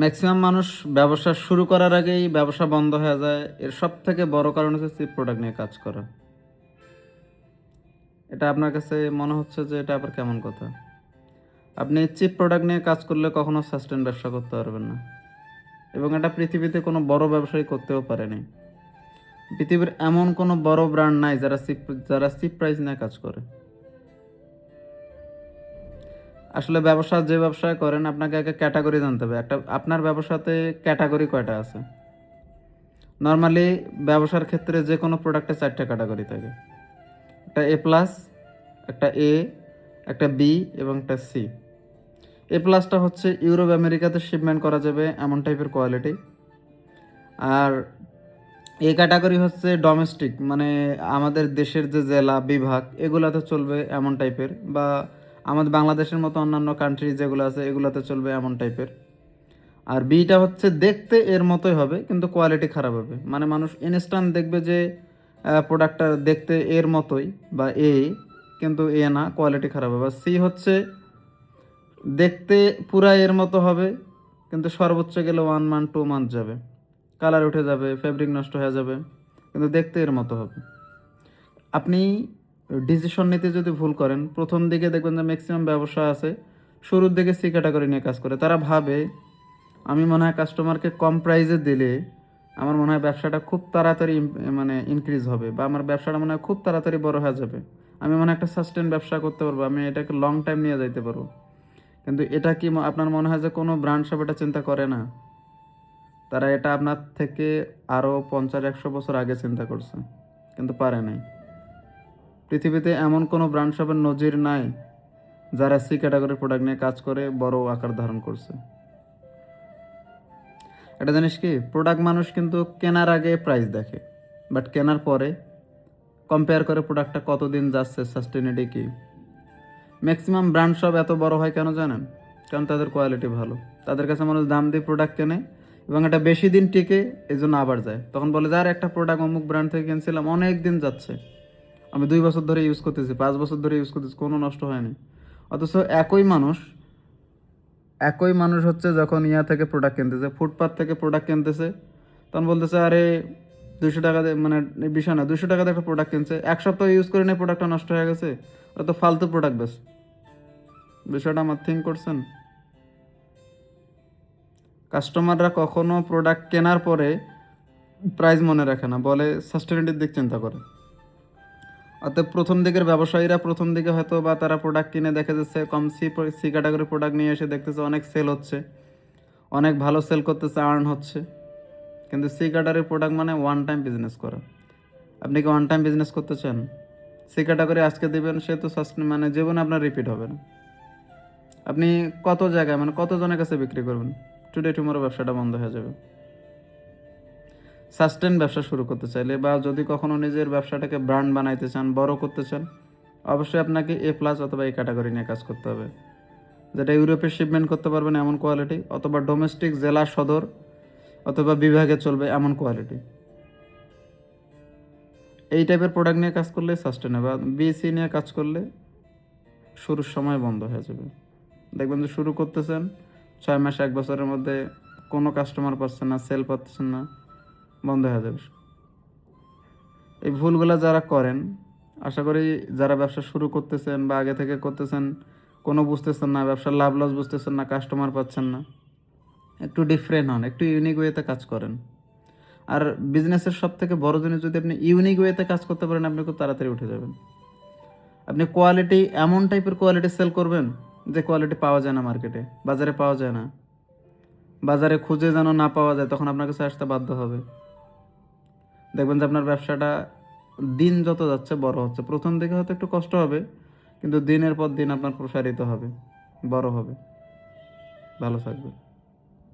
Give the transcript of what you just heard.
Maximum মানুষ ব্যবসা শুরু করার আগেই ব্যবসা বন্ধ হয়ে যায়। এর সবথেকে বড় কারণ হচ্ছে চিপ প্রোডাক্ট নিয়ে কাজ করা। এটা আপনার কাছে মনে হচ্ছে যে এটা আবার কেমন কথা? আপনি চিপ প্রোডাক্ট নিয়ে কাজ করলে কখনো সাস্টেইন ব্যবসা করতে পারবেন না। এবং এটা পৃথিবীতে কোনো বড় ব্যবসায়ী করতেও পারেনি। পৃথিবীর এমন কোনো বড় ব্র্যান্ড নাই যারা চিপ প্রাইস নিয়ে কাজ করে। আসলে ব্যবসা যে ব্যবসায় করেন আপনাকে আগে ক্যাটাগরি জানতে হবে। আপনার ব্যবসাতে ক্যাটাগরি কয়টা আছে? নরমালি ব্যবসার ক্ষেত্রে যে কোনো প্রোডাক্টে ৪ টা ক্যাটাগরি থাকে। একটা এ প্লাস, একটা এ, একটা বি এবং একটা সি। এ প্লাসটা হচ্ছে ইউরোপ আমেরিকাতে শিপমেন্ট করা যাবে এমন টাইপের কোয়ালিটি। আর এ ক্যাটাগরি হচ্ছে ডোমেস্টিক, মানে আমাদের দেশের যে জেলা বিভাগ এগুলাতে চলবে এমন টাইপের, বা আমাদের বাংলাদেশের মতো অন্যান্য কান্ট্রি যেগুলো আছে এগুলাতে চলবে এমন টাইপের। আর বিটা হচ্ছে দেখতে এর মতোই হবে কিন্তু কোয়ালিটি খারাপ হবে, মানে মানুষ ইনস্ট্যান্ট দেখবে যে প্রোডাক্টটা দেখতে এর মতোই বা কিন্তু না, কোয়ালিটি খারাপ হবে। সি হচ্ছে দেখতে পুরা এর মতো হবে কিন্তু সর্বোচ্চ গেলে 1 মান্থ 2 মান্থ যাবে, কালার উঠে যাবে, ফেব্রিক নষ্ট হয়ে যাবে, কিন্তু দেখতে এর মতো হবে। আপনি ডিসিশন নিতে যদি ভুল করেন, প্রথম দিকে দেখবেন যে ম্যাক্সিমাম ব্যবসা আছে শুরুর দিকে সি ক্যাটাগরি নিয়ে কাজ করে। তারা ভাবে আমি মনে হয় কাস্টমারকে কম প্রাইসে দিলে আমার মনে হয় ব্যবসাটা খুব তাড়াতাড়ি মানে ইনক্রিজ হবে, বা আমার ব্যবসাটা মনে হয় খুব তাড়াতাড়ি বড় হয়ে যাবে, আমি মনে হয় একটা সাস্টেন ব্যবসা করতে পারবো, আমি এটাকে লং টাইম নিয়ে যাইতে পারবো। কিন্তু এটা কি আপনার মনে হয় যে কোনো ব্র্যান্ড সব এটা চিন্তা করে না? তারা এটা আপনার থেকে আরও 50-100 বছর আগে চিন্তা করছে, কিন্তু পারে নাই। পৃথিবীতে এমন কোনো ব্র্যান্ড শপের নজির নাই যারা সি ক্যাটাগরির প্রোডাক্ট নিয়ে কাজ করে বড় আকার ধারণ করছে। এটা জানিস কি, প্রোডাক্ট মানুষ কিন্তু কেনার আগে প্রাইস দেখে, বাট কেনার পরে কম্পেয়ার করে প্রোডাক্টটা কতদিন যাচ্ছে, সাস্টেনিটি কি। ম্যাক্সিমাম ব্র্যান্ড সব এত বড় হয় কেন জানেন? কারণ তাদের কোয়ালিটি ভালো। তাদের কাছে মানুষ দাম দিয়ে প্রোডাক্ট কেনে এবং এটা বেশি দিন টিকে, এই জন্য আবার যায়। তখন বলে যে আর একটা প্রোডাক্ট অমুক ব্র্যান্ড থেকে কিনছিলাম, অনেক দিন যাচ্ছে, আমি 2 বছর ধরে ইউজ করতেছি, 5 বছর ধরে ইউজ করতেছি, কোনো নষ্ট হয়নি। অথচ একই মানুষ হচ্ছে যখন থেকে প্রোডাক্ট কিনতেছে, ফুটপাথ থেকে প্রোডাক্ট কিনতেছে, তখন বলতেছে আরে 200 টাকা দিয়ে, মানে বিষয় না, 200 টাকাতে একটা প্রোডাক্ট কিনছে, 1 সপ্তাহ ইউজ করে নিয়ে প্রোডাক্টটা নষ্ট হয়ে গেছে, ওটা তো ফালতু প্রোডাক্ট। বেশ, বিষয়টা আমার থিঙ্ক করছেন? কাস্টমাররা কখনো প্রোডাক্ট কেনার পরে প্রাইস মনে রাখে না, বলে সাস্টেনেটির দিক চিন্তা করে। অর্থাৎ প্রথম দিকের ব্যবসায়ীরা প্রথম দিকে হয়তো বা তারা প্রোডাক্ট কিনে দেখে যাচ্ছে কম সি ক্যাটাগরি প্রোডাক্ট নিয়ে এসে দেখতেছে অনেক সেল হচ্ছে, অনেক ভালো সেল করতেছে, আর্ন হচ্ছে। কিন্তু সি ক্যাটাগরি প্রোডাক্ট মানে ওয়ান টাইম বিজনেস করা। আপনি কি ওয়ান টাইম বিজনেস করতে চান? সি ক্যাটাগরি আজকে দেবেন, সে তো মানে জীবনে আপনার রিপিট হবে না। আপনি কত জায়গায়, মানে কতজনের কাছে বিক্রি করবেন? টুডে টুমোরো ব্যবসাটা বন্ধ হয়ে যাবে। সাস্টেন ব্যবসা শুরু করতে চাইলে, বা যদি কখনো নিজের ব্যবসাটাকে ব্র্যান্ড বানাইতে চান, বড় করতে চান, অবশ্যই আপনাকে এ প্লাস অথবা এই ক্যাটাগরি নিয়ে কাজ করতে হবে, যেটা ইউরোপে শিপমেন্ট করতে পারবেন এমন কোয়ালিটি, অথবা ডোমেস্টিক জেলা সদর অথবা বিভাগে চলবে এমন কোয়ালিটি। এই টাইপের প্রোডাক্ট নিয়ে কাজ করলে সাস্টেনেবল। বিসি নিয়ে কাজ করলে শুরুর সময় বন্ধ হয়ে যাবে। দেখবেন যে শুরু করতেছেন 6 মাস 1 বছরের মধ্যে কোনো কাস্টমার পাচ্ছেন না, সেল পাচ্ছেন না, বন্ধ হয়ে যাবে। এই ভুলগুলো যারা করেন, আশা করি যারা ব্যবসা শুরু করতেছেন বা আগে থেকে করতেছেন, কোনো বুঝতেছেন না, ব্যবসার লাভ লস বুঝতেছেন না, কাস্টমার পাচ্ছেন না, একটু ডিফারেন্ট হন, একটু ইউনিক ওয়েতে কাজ করেন। আর বিজনেসের সব থেকে বড় জিনিস, যদি আপনি ইউনিক ওয়েতে কাজ করতে পারেন, আপনি খুব তাড়াতাড়ি উঠে যাবেন। আপনি কোয়ালিটি এমন টাইপের কোয়ালিটি সেল করবেন যে কোয়ালিটি পাওয়া যায় না মার্কেটে, বাজারে পাওয়া যায় না, বাজারে খুঁজে যেন না পাওয়া যায়, তখন আপনার কাছে আসতে বাধ্য হবে। দেখবেন যে আপনার ব্যবসাটা দিন যত যাচ্ছে বড় হচ্ছে। প্রথম দিকে হয়তো একটু কষ্ট হবে, কিন্তু দিনের পর দিন আপনার প্রসারিত হবে, বড় হবে। ভালো থাকবে।